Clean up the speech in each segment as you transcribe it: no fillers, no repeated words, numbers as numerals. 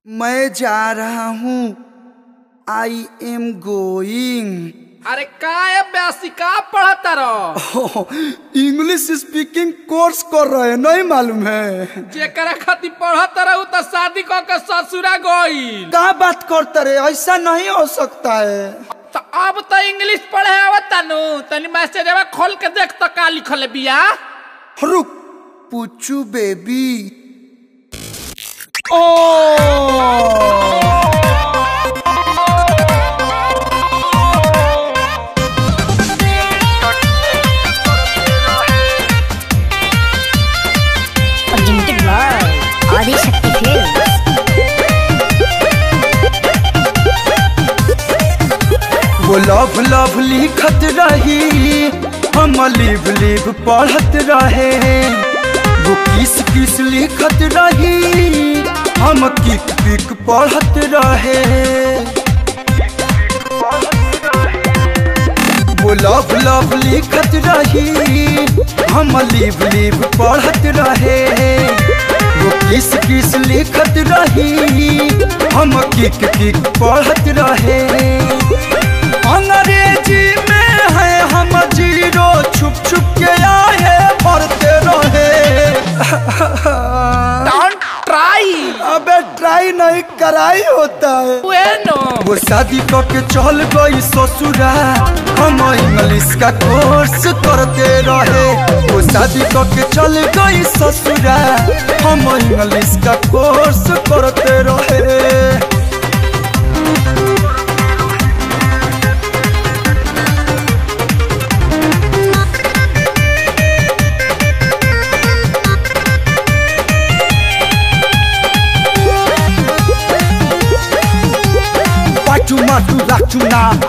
मैं जा रहा हूँ। I am going. अरे का ब्यासी का पढ़ता रहो? इंग्लिश स्पीकिंग कोर्स कर रहे हैं, नहीं मालूम है? जेकरा खातिर पढ़ता रहू तो शादी करके ससुरा गई। क्या बात करते रहे? ऐसा नहीं हो सकता है। तो अब तो इंग्लिश पढ़े आवता नु, तनी मैसेज खोल के देख तो का लिखल बिया। रुक, पूछू बेबी। वो लव लव लिखत रही, हम लिव लिव पढ़त रहे। वो किस किस लिखत रही, हम किक किक पढ़त रहे। वो लव लव लिखत रही, हम लिव लिव पढ़त रहे। वो किस किस लिखत रही, हम किक किक पढ़त रहे। अंग्रेजी में है हम जीरो, छुप छुप के आए पढ़ते रहे। Don't try. अबे ट्राई नहीं कराई होता है। वो शादी करके चल गई ससुरा, हम इंग्लिश का कोर्स करते रहे। वो शादी करके चल गई ससुरा, हम इंग्लिश का कोर्स करते रहे।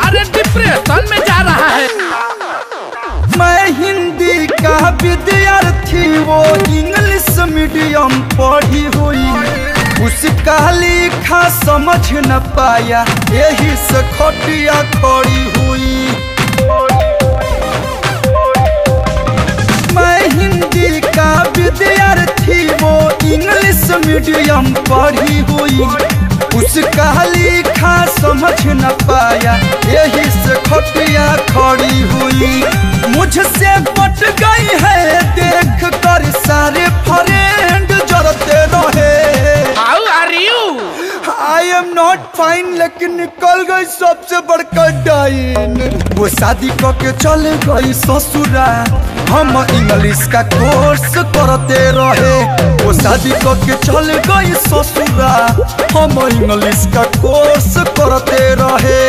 अरे डिप्रेशन में जा रहा है। मैं हिंदी का विद्यार्थी, वो इंग्लिश मीडियम पढ़ी हुई। उसका लिखा समझ न पाया, यही से खटिया खड़ी हुई। मैं हिंदी का विद्यार्थी, वो इंग्लिश मीडियम पढ़ी हुई। उसका लिखा समझ न पाया, यही से खटिया खड़ी हुई। मुझसे पट गई है, देख कर सारे फ्रेंड जरते रहे। How are you? I am not fine, लेकिन निकल गई सबसे बड़का डाइन। वो शादी करके चल गई ससुरा, हम इंग्लिश का कोर्स करते रहे। वो शादी करके चल गई ससुरा, हम इंग्लिश का कोर्स करते रहे।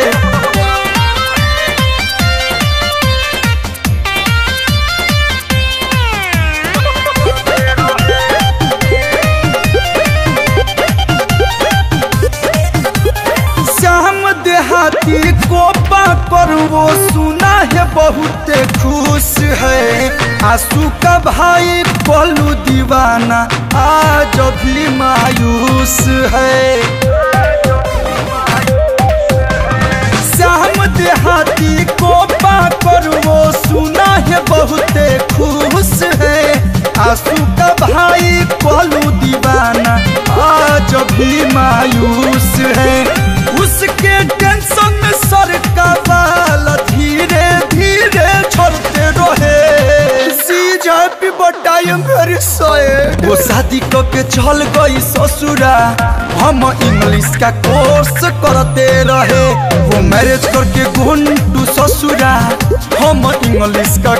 देहाती को पाकर वो सुना है बहुत खुश है। आंसू का भाई पलू दीवाना आज भी मायूस है। श्याम देहाती को पाकर वो सुना है बहुत खुश है। आंसू का भाई पलू दीवाना आज भी मायूस है। उसके टेंशन में सर का बाल धीरे धीरे छोड़ते रहे। See happy but I am very sad. वो शादी करके चल गई ससुरा, हम इंग्लिश का कोर्स करते रहे। वो मैरिज करके गुंटू ससुरा, हम इंग्लिश का